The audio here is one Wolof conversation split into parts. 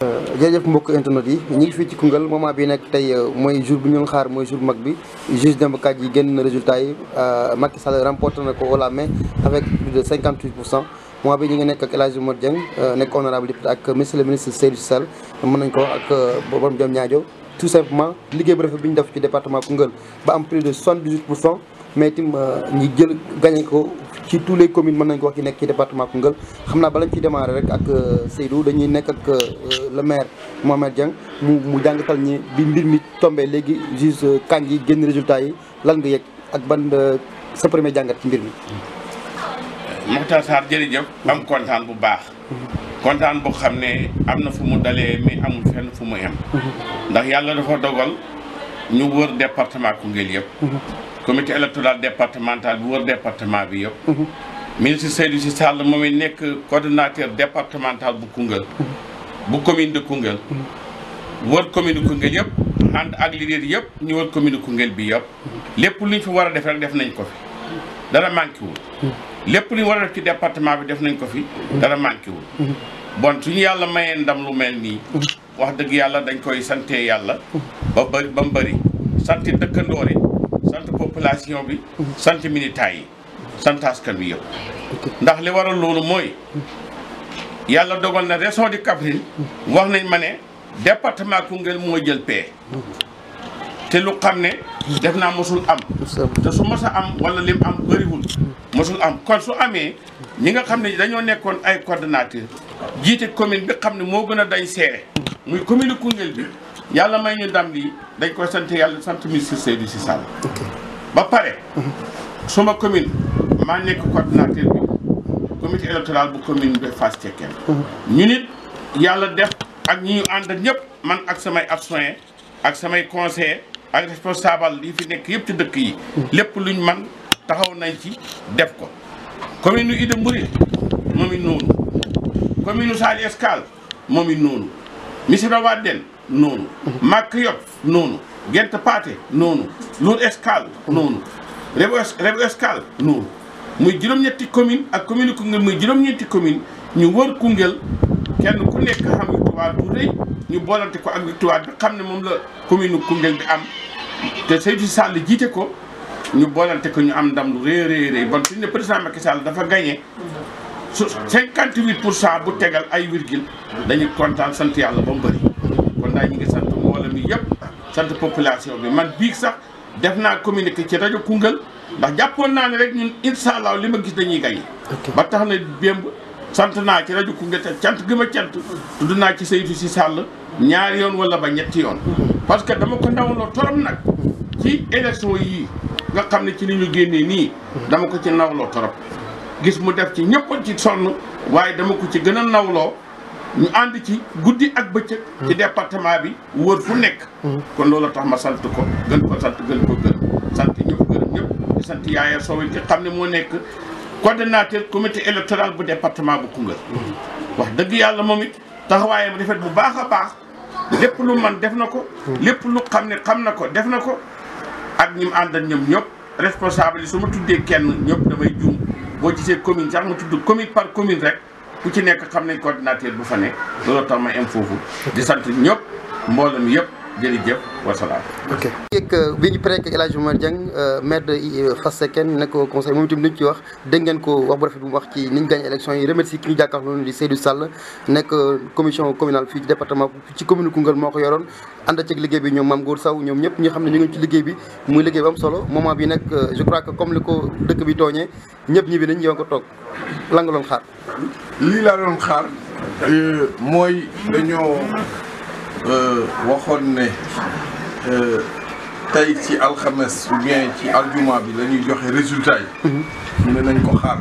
jërëjëf mbokk internet yi ñu ngi fii ci Koungheul moment bi nag tey mooy jour bi ñu xaar mooy jour mag bi juge Demba Kandji yi génn na résultat yi Macky Sall remporté na ko haut la main avec plus de 58%. moment bi ñu ngi nekk ak El Hadji Momar Dieng nekk honorable député ak monsieur le ministre Seydou Sall mën nañ ko ak borom jom ñaajo tout simplement liggéey bu rafet bi ñu def ci département Koungheul ba am plus de 78%. mais tim ñi jël gagné ko ci tous les communes mën nañ ko wax ci nekk ci département Koungheul xam naa bala ñu ciy démarrer rek ak Seydou dañuy nekk ak le maire Mohamed Dieng mu jàngatal ñi bi mbir mi tombé léegi juge Kandji yi génn résultat yi lan nga yëg ak ban sa premier jàngat ci mbir mi. Mokhtar Sarr jërëjëf am kontaan bu baax. kontaan boo xam ne am na fu mu dalee mais amul fenn fu mu yem. ndax yàlla dafa dogal ñu wër département Koungheul yëpp. comité électoral départemental bu wër département bi yëpp. ministre Seydou Sall moom it nekk coordonnateur départemental bu Koungheul. bu commune de Koungheul. wër commune de Koungheul yëpp ànd ak leader yëpp ñu wër commune de Koungheul bi yëpp. lépp lu ñu fi war a def rek def nañ ko fi dara manqué wul. lépp lu ñu war a def ci département bi def nañ ko fi dara manqué wul. bon suñu yàlla mayee ndam lu mel nii. wax dëgg yàlla dañ koy sante yàlla. ba mu bëri sant dëkkandoor yi sant population bi sant militaires yi sant askan bi yëpp. ndax li waral loolu mooy yàlla dogal na région de Kaffrine wax nañ ma ne département Koungheul moo jël paie. te lu xam ne def naa mosul am te su mos a am wala lim am bëriwul mosul am kon su amee ñi nga xam ne dañoo nekkoon ay coordonnateur jiite commune bi xam ne moo gën a dañ seere muy commune Koungheul bi yàlla may ñu ndam lii dañ koy sant yàlla sant ministre Seydou Sall ba pare suma commune maa nekk coordonnateur bi comité électoral bu commune bi Fass Cekkeen ñu nit yàlla def ak ñi ñu ànd ak ñëpp man ak samay adjoint ak samay conseiller ak responsable yi fi nekk yëpp ci dëkk yi lépp luñ man taxaw nañ ci def ko commune nu Ida Mouride moom it noonu commune nu Saly Escale moom it noonu Missirah Wadène noonu Maka Yop noonu Gent Pathé noonu Lour Escale noonu Rébu Escale noonu muy juróom-ñetti commune ak commune Koungheul muy juróom-ñetti commune ñu wër Koungheul kenn ku nekk xam victoire bu rëy ñu boolante ko ak victoire bi xam ne moom la commune Koungheul bi am te Seydou Sall jiite ko ñu boolante ko ñu am ndam lu rëy bon suñu ne président Macky Sall dafa gagné su 58% bu tegal ay virgule dañuy kontaan sant yàlla ba mu bëri kon daal ñu ngi sant mbooloo mi yëpp sant population bi man bii sax def naa communiqué ci rajo Koungheul ndax jàppoon naa ne rek ñun incha allah li ma gis dañuy gagné ba tax na démb sant naa ci rajo Koungheul te cant gi ma cant tudd naa ci Seydou Sall ñaari yoon wala ba ñetti yoon parce que dama ko nawloo torop nag ci élection yii nga xam ne ci li ñu génnee nii dama ko ci nawloo torop gis mu def ci ñëpp ci sonn waaye dama ko ci gën a nawloo ñu ànd ci guddi ak bëccëg ci département bi wër fu nekk kon loolu tax ma sant ko gën ko sant gën ko gën sant ñëpp gërëm ñëpp di sant Yaaya Sow ci xam ne moo nekk coordonnateur comité électoral bu département bu Koungheul wax dëgg yàlla moom it taxawaayam rafet bu baax a baax lépp lu man def na ko lépp lu xam ne xam na ko def na ko ak ñi mu àndal ñoom ñëpp responsable yi su ma tuddee kenn ñëpp damay juum boo gisee commune sax ma tudd commune par commune rek ku ci nekk xam nañ coordinateur bu fa nekk loolu tax ma am foofu di sant ñëpp mbooloo mi yëpp jërëjëf wasalaam. ok bi ñu paree ak El Hadji Momar Dieng maire de Fass Cekkeen nekk conseil moom itam li ñu ci wax dégg ngeen ko wax bu rafet bu mu wax ci ni ñu gagné élection yi remercie ki ñu jàkkaarloo noonu di Seydou Sall nekk commission communale fii ci département ci commune Koungheul moo ko yoroon ànd ci liggéey bi ñoom Mame Goor Sow ñoom ñëpp ñi xam ne ñu ngi ci liggéey bi muy liggéey bu am solo moment bi nag je crois que comme li ko dëkk bi tooñee ñëpp ñi bi nañ yow ko toog lan nga doon xaar. lii laa doon xaar mooy dañoo waxoon ne tey ci alxames ou bien ci aljuma bi la ñuy joxe résultat yi. ñu ne nañ ko xaar.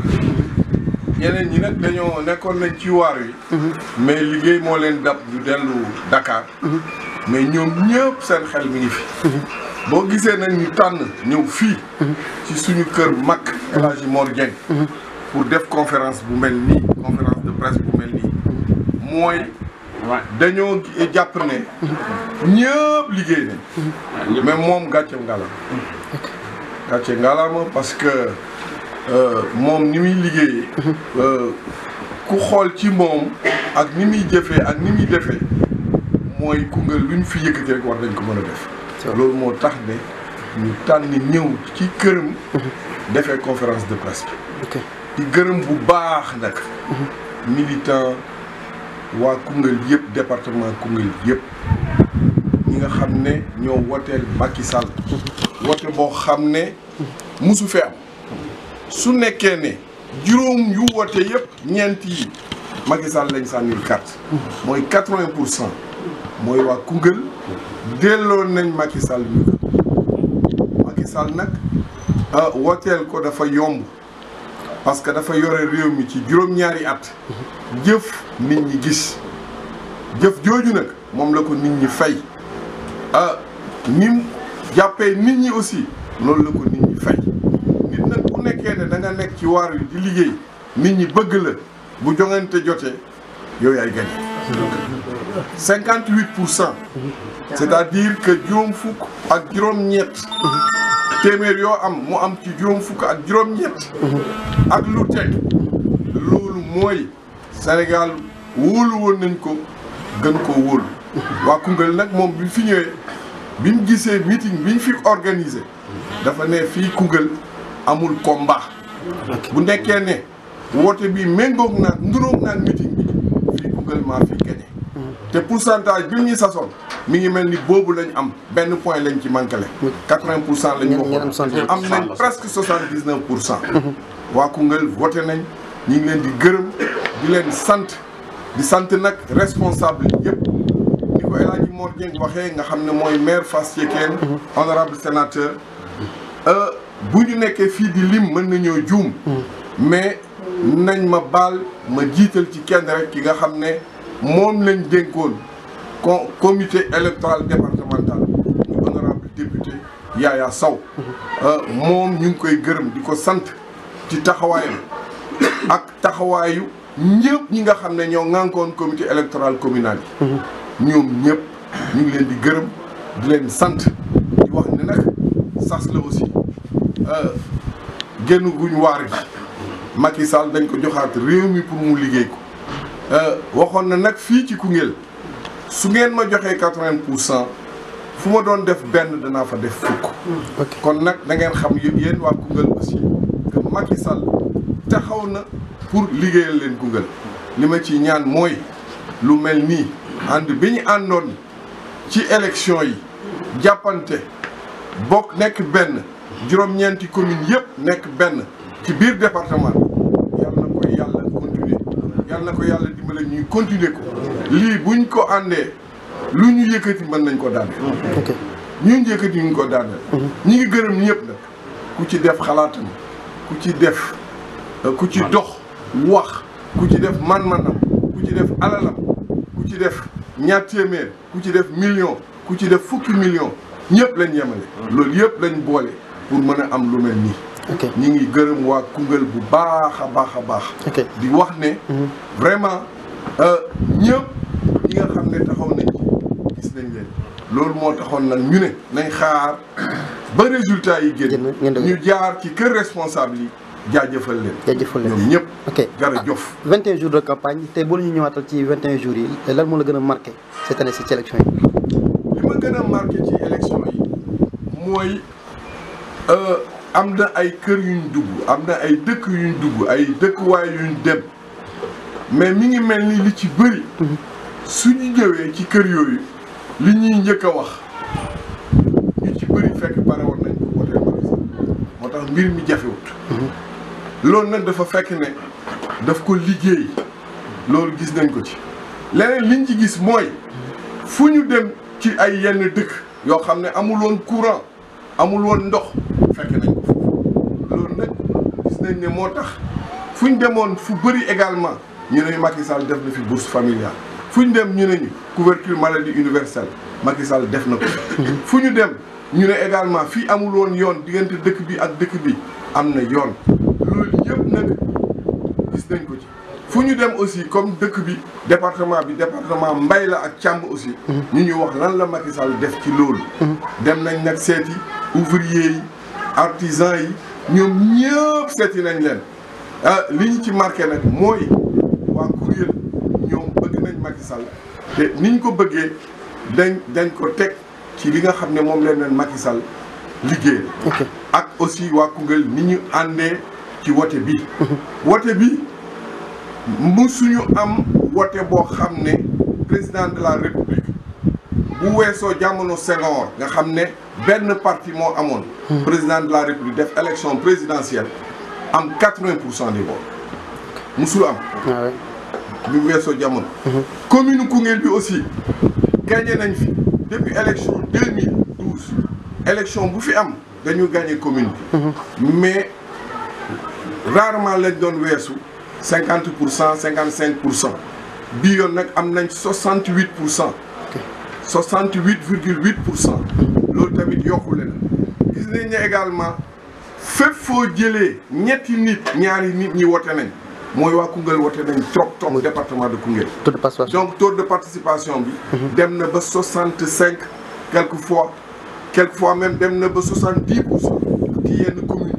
ñeneen ñi nag dañoo nekkoon nañ ci waar wi. mais liggéey moo leen dab ñu dellu Dakar. mais ñoom ñëpp seen xel mi ngi fi. boo gisee nag ñu tànn ñëw fii. ci suñu kër mag El Hadji Momar Dieng. pour def conférence bu mel nii conférence de presse bu mel nii mooy. dañoo jàpp ne ñëpp liggéey nañ mais moom gàcce ngalaama parce que moom ni muy liggéeyee ku xool ci moom ak ni muy jëfee ak ni muy defee mooy Koungheul lu ñu fi yëkkati rek war nañ ko mën a def. loolu moo tax ne ñu tànn ñëw ci këram. defee conférence de presse bi. di gërëm bu baax nag. militant waa Koungheul yëpp département Koungheul yëpp ñi nga xam ne ñoo woteel Macky Sall. wote boo xam ne musu fi am su nekkee ne juróom yu wote yëpp ñeent yi Macky Sall lañ sànnil carte mooy 80% mooy waa Koungheul delloo nañ Macky Sall ñu ko Macky Sall nag woteel ko dafa yomb parce que dafa yore réew mi ci juróom-ñaari at jëf nit ñi gis jëf jooju nag moom la ko nit ñi fay nim jàppee nit ñi aussi loolu la ko nit ñi fay nit nag bu nekkee ne da nga nekk ci waar wi di liggéey nit ñi bëgg la bu joŋante jotee yow yaay gañ 58%, c'est-à-dire que juróom fukk ak juróom-ñett téeméer yoo am mu am ci juróom fukk ak juróom-ñett ak lu teg loolu mooy Sénégal wóolu woon nañ ko gën ko wóolu waa Koungheul nag moom bi fi ñëwee bi ñu gisee meeting bi ñu fi organisé dafa ne fii Koungheul amul combat bu nekkee ne woote bi méngoog naag nduróog naag meeting bi fii Koungheul maa fi gagné te pourcentage bi ñu sasoon mi ngi mel ni boobu lañ am benn point lañ ci manqué 80% lañ waxoon am nañ presque 79%. waa Koungheul voté nañ ñu ngi leen di gërëm di leen sant di sant nag responsable yëpp ni ko El Hadji Mor Dieng waxee nga xam ne mooy maire Fass Cekkeen honorable sénateur bu ñu nekkee fii di lim mën nañoo juum mais nañ ma baal ma jiital ci kenn rek ki nga xam ne moom lañ dénkoon comité électoral départemental ñu honorable député Yaya Sow moom ñu ngi koy gërëm di ko sant ci taxawaayam ak taxawaayu ñëpp ñi nga xam ne ñoo ŋànkoon comité électoral communal yi ñoom ñëpp ñu ngi leen di gërëm di leen sant di wax ne nag sas la aussi génn guñ waar gi Macky Sall dañ ko joxaat réew mi pour mu liggéey ko waxoon na nag fii ci Koungheul su ngeen ma joxee 80% fu ma doon def benn danaa fa def fukk kon nag da ngeen xam yéen waa Koungheul aussi que Macky Sall taxaw na pour liggéeyal leen Koungheul li ma ci ñaan mooy lu mel nii ànd bi ñu àndoon ci élection yi jàppante bokk nekk benn juróom-ñeenti commune yëpp nekk benn ci biir département yàlla na ko yàlla continuer yàlla na ko yàlla dimbale ñuy continuer ko lii buñ ko àndee lu ñu yëkkati mën nañ ko daaneel ñun yëkkati ñu ko daaneel ñi ngi gërëm ñëpp nag ku ci def xalaatam ku ci def ku ci dox wax ku ci def man-manam ku ci def alalam ku ci def ñaar téeméer ku ci def million ku ci def fukki million ñëpp lañ yemale loolu yëpp lañ boole pour mën a am lu mel nii ñi ngi gërëm waa Koungheul bu baax a baax a baax di wax ne vraiment ñëpp ñi nga xam ne taxaw nañ ci gis nañ leen loolu moo taxoon nag ñu ne nañ xaar ba résultat yi génn ñu jaar ci kër responsable yi jaajëfal leen ñoom ñëpp jërëjëf 21 jours de campagne tey boo ñu ñëwaatal ci 21 jours yi lan moo la gën a marqué cette année ci élection yi li ma gën a marqué ci élection yi mooy am na ay kër yuñ dugg am na ay dëkk yuñ dugg ay dëkkuwaay yuñ dem mais mi ngi mel ni li ci bëri suñu ñëwee ci kër yooyu li ñuy njëkk a wax ñu ci bëri fekk pare woon nañ ko woteel Macky Sall moo tax mbir mi jafewut loolu nag dafa fekk ne daf ko liggéey loolu gis nañ ko ci leneen liñ ci gis mooy fu ñu dem ci ay yenn dëkk yoo xam ne amul woon courant amul woon ndox fekk nañ ko foofu loolu nag gis nañ ne moo tax fu ñu demoon fu bëri également ñu ne Macky Sall def na fi bourse familiale fu ñu dem ñu ne ñu couverture maladie universelle Macky Sall def na ko fu ñu dem ñu ne également fii amul woon yoon diggante dëkk bi ak dëkk bi am na yoon loolu yëpp nag gis nañ ko ci fu ñu dem aussi comme dëkk bi département mbay la ak càmb aussi ñu ñuy wax lan la Macky Sall def ci loolu dem nañ nag seeti ouvrier yi artisan yi ñoom ñëpp seeti nañ leen li ñu ci marqué nag mooy waa Koungheul ñoom bëgg nañ Macky Sall te niñ ko bëggee dañ ko teg ci li nga xam ne moom leen Macky Sall liggéey ak aussi waa Koungheul ni ñu àndee ci wote bi wote bi musuñu am wote boo xam ne président de la république bu weesoo jamono Senghor nga xam ne benn parti moo amoon président de la république def élection présidentielle am 80% des votes musul am bu weesoo jamono commune Koungheul bi aussi gagné nañ fi depuis élection 2012 élection bu fi am dañu gagné commune bi mais rarement lañ doon weesu 50%, 55%. bii yoon nag am nañ 68%. 68,8%. loolu tamit yokku leen gis nañ ne également fépp foo jëlee ñetti nit ñaari nit ñi wote nañ mooy waa Koungheul wote nañ trop département de Koungheul. Donc taux de participation bi dem na ba 65 quelquefois même dem na ba 70% ci yenn communes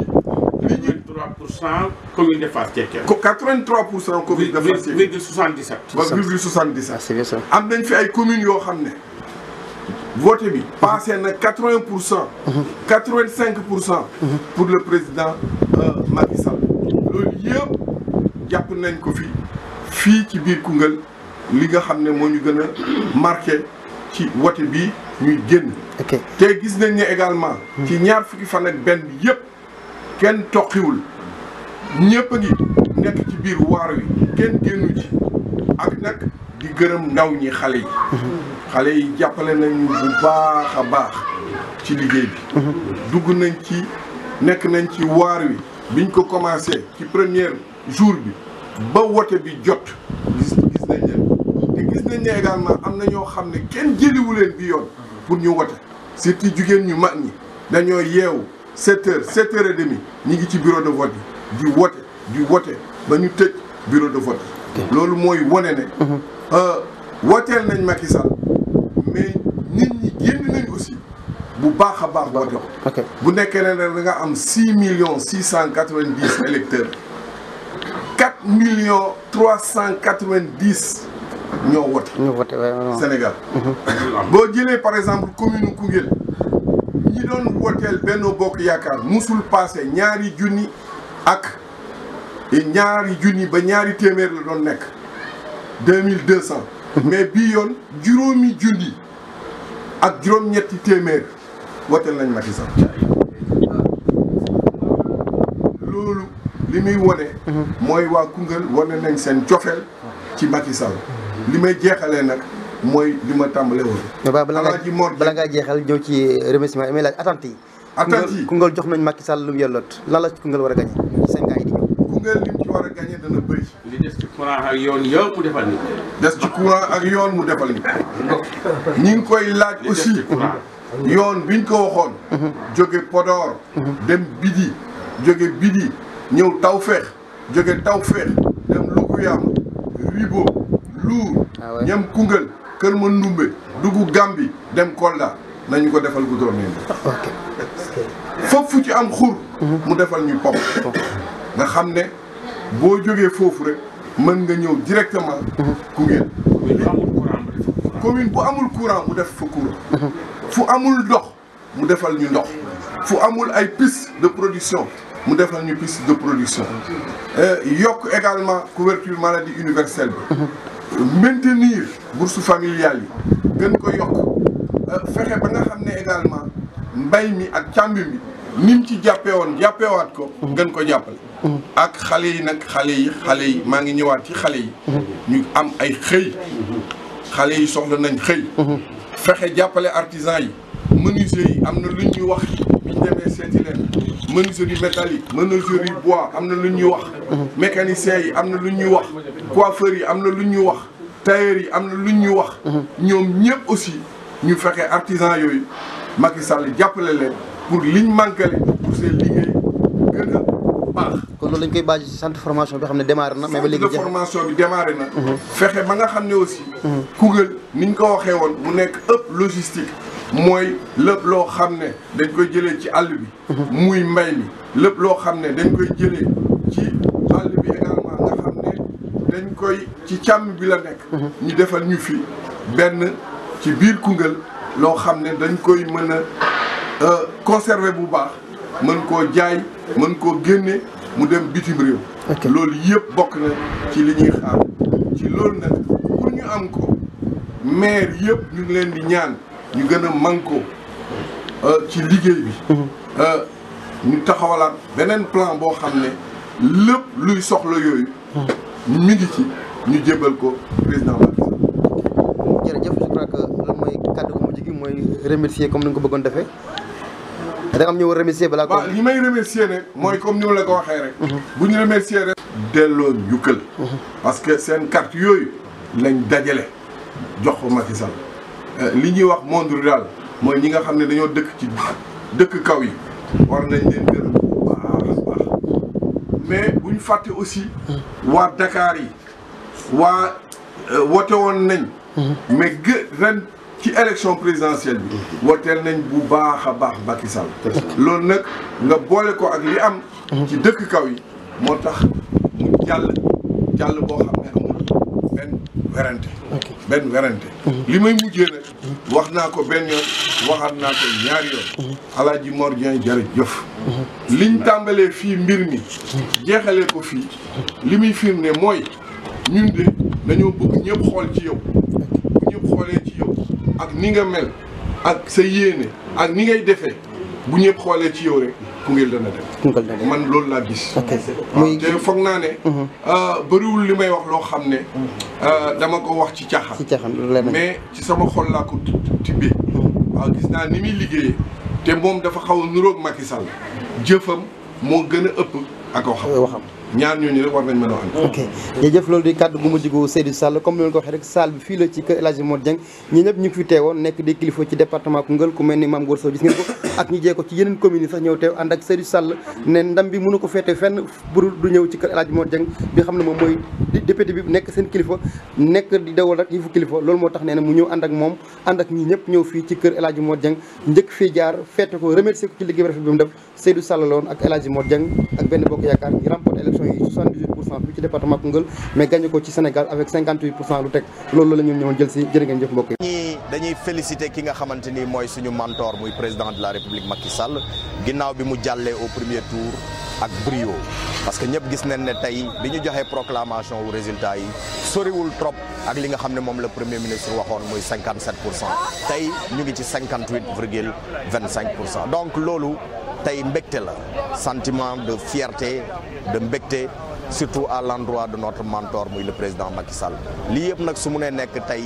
yi. 83% commune de Fass Cekkeen. 83% commune de Fass Cekkeen. 0,77. ba 0,77. c'est bien ça. am nañ fi ay communes yoo xam ne vote bi passé na 80%. 85% pour le président Macky Sall. loolu yëpp jàpp nañ ko fii ci biir Koungheul li nga xam ne moo ñu gën a marqué ci wote bi ñuy génn. te gis nañ ne également. ci ñaar fukki fan ak benn bi yëpp kenn toqiwul ñëpp a ngi nekk ci biir waar wi kenn génnu ci ak nag di gërëm ndaw ñi xale yi. xale yi jàppale nañu bu baax a baax ci liggéey bi. dugg nañ ci nekk nañ ci waar wi biñ ko commencé ci premier jour bi ba wote bi jot gis nañ leen te gis nañ ne également am na ñoo xam ne kenn jëliwu leen bi yoon pour ñu wote surtout jigéen ñu mag ñi dañoo yeewu 7h 7h30 ñi ngi ci bureau de vote yi di wote ba ñu tëj bureau de vote loolu mooy wane ne woteel nañ Macky Sall mais nit ñi génn nañ aussi bu baax a baax wote ko bu nekkee ne da nga am 6 690 électeurs 4 390 ñoo wote Sénégal boo jëlee par exemple commune Koungheul ñi doon woteel Benno Bokk Yaakaar musul passé ñaari junni ba ñaari téeméer la doon nekk 2200 mais bii yoon juróomi junni ak juróom-ñetti téeméer woteel nañ Macky Sall loolu li muy wone mooy waa Koungheul wane nañ seen cofeel ci Macky Sall li may jeexalee nag mooy li ma tàmbale woon. bala ngaa jeexal ñëw ci remerciement yi may laaj attentes yi. attentes yi Koungheul jox nañ Macky Sall lu mu yelloot lan la ci Koungheul war a gagné 5 ans yi di ñëw. Koungheul li mu ci war a gagné dana bëri. li des ci courant ak yoon yëpp mu defal ni des ci courant ak yoon mu defal ni ñi ngi koy laaj aussi yoon biñ ko waxoon. jóge Podor. dem Bidi jóge Bidi ñëw Tawfekh jóge Tawfekh dem Luguyam Ribo Lour ñam Koungheul Kër Mandoumbe dugg Gambie dem Kolda nañu ko defal goudron foofu ci am xur mu defal ñu pop nga xam ne boo jógee foofu rek mën nga ñëw directement Koungheul commune bu amul courant mu def fa courant fu amul ndox mu defal ñu ndox fu amul ay piste de production mu defal ñu piste de production yokk également couverture maladie universelle bi maintenir bourse familiale yi gën ko yokk fexe ba nga xam ne également mbay mi ak càmb mi ni mu ci jàppewaat ko gën ko jàppale ak xale yi nag xale yi maa ngi ñëwaat ci xale yi ñu am ay xëy xale yi soxla nañ xëy fexe jàppale artisan yi menuisier yi am na lu ñuy wax biñ demee seeti leen menuiserie métallique menuiserie bois am na lu ñuy wax mécanicien yi am na lu ñuy wax coiffeur yi am na lu ñuy wax tailleur yi am na lu ñuy wax ñoom ñëpp aussi ñu fexe artisan yooyu Macky Sall jàppale leen pour liñ manqué pour seen liggéey gën a baax. kon loolu lañ koy bàyyi ci centre formation bi xam ne démarré na. mais ba léegi centre de formation bi démarré na. fexe ba nga xam ne aussi. Koungheul niñ ko waxee woon mu nekk ëpp logistique. mooy lépp loo xam ne dañ koy jëlee ci àll bi. muy mbay mi lépp loo xam ne dañ koy jëlee ci àll bi également nga xam ne dañ koy ci càmm bi la nekk. ñu defal ñu fi benn ci biir Koungheul loo xam ne dañ koy mën a conserver bu baax mën koo jaay mën koo génne mu dem bitim réew. loolu yëpp bokk na ci li ñuy xaar ci loolu nag pour ñu am ko maire yëpp ñu ngi leen di ñaan ñu gën a manko ci liggéey bi. ñu taxawalaat beneen plan boo xam ne lépp luy soxla yooyu. mi ngi ci ñu jébal ko président Macky Sall. jërëjëf je crois que loolu mooy kàddu gu mujj gi mooy remercier comme ni nga ko bëggoon defee. da am ñu war remercier balaa ko. waaw li may remercier nag mooy comme ni ma la ko waxee rek. bu ñu remercier rek. delloo njukkal. parce que seen carte yooyu lañ dajale jox ko Macky Sall li ñuy wax monde rural mooy ñi nga xam ne dañoo dëkk ci dëkk kaw yi war nañ leen gërëm bu baax a baax mais bu ñu fàtte aussi waa Dakar yi waa wote woon nañ. mais ren ci élection présidentielle bi woteel nañ bu baax a baax Macky Sall. loolu nag nga boole ko ak li am. ci dëkk kaw yi moo tax mu jàll boo xam ne amul benn werante. li may mujjee nag wax naa ko benn yoon waxaat naa ko ñaari yoon. Alaaji Mor Dieng jërëjëf. liñ tàmbalee fii mbir mi jeexalee ko fii li muy firnde mooy ñun de dañoo bëgg ñëpp xool ci yow bu ñëpp xoolee ci yow ak ni nga mel ak sa yéene ak ni ngay defee bu ñëpp xoolee ci yow rek Koungheul dana dem. man loolu laa gis. waaw te foog naa ne. bëriwul li may wax loo xam ne dama ko wax ci caaxaan. mais ci sama xol laa ko tibbee. waaw gis naa ni muy liggéeyee te moom dafa xaw a nuróog Macky Sall jëfam moo gën a ëpp ak waxam. ñaar ñooñu rek war nañ mën a wax. ok jërëjëf loolu di kàddu gu mujj gu Seydou Sall comme ni ma ko waxee rek salle bi fii la ci kër El Hadji Mor Dieng ñi ñëpp ñu ngi fi teewoon nekk di kilifa ci département Koungheul ku mel ni Mame Gor Sow gis ngeen ko ak ñi jee ko ci yeneen communes yi sax ñëw teew ànd ak Seydou Sall ne ndam bi mënu ko féete fenn pour du ñëw ci kër El Hadji Mor Dieng bi xam ne moom mooy député bi nekk seen kilifa nekk di dawal rek yi fu kilifa loolu moo tax nee na mu ñëw ànd ak moom ànd ak ñi ñëpp ñëw fii ci kër El Hadji Mor Dieng njëkk fii jaar féete ko remercier ko ci liggéey bi rafet bi mu def Seydou Sall la woon ak El Hadji Mor Dieng ak Benno Bokk Yaakaar ñu remporté élection yi 78% fii ci département Koungheul mais gagné ko ci Sénégal avec 58% lu teg loolu la ñu ñëwoon jël si jërë ngeen jëf mbokk yi. dañuy féliciter ki nga xamante ni mooy suñu mentor muy président de la République Macky Sall ginnaaw bi mu jàllee au premier tour ak brio parce que ñëpp gis nañ ne tey bi ñu joxee proclamation wu résultat yi soriwul trop ak li nga xam ne moom la premier ministre waxoon muy 57% tey ñu ngi ci 58,25%. donc loolu tey mbégte la sentiment de fierté de mbégte surtout à l'endroit de notre mentor muy le président Macky Sall lii yëpp nag su mu nee nekk tey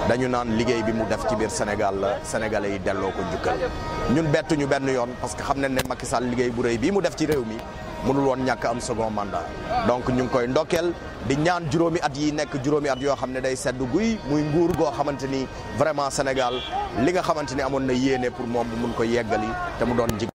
dañu naan liggéey bi mu def ci biir Sénégal la sénégalais yi delloo ko njukkal ñun bettuñu benn yoon parce que xam nañ ne Macky Sall liggéey bu rëy bii mu def ci réew mi mënul woon ñàkk am second mandat donc ñu ngi koy ndokkeel di ñaan juróomi at yi nekk juróomi at yoo xam ne day sedd guy muy nguur goo xamante ni vraiment Sénégal li nga xamante ni amoon na yéene pour moom mu mun ko yeggali te mu doon jig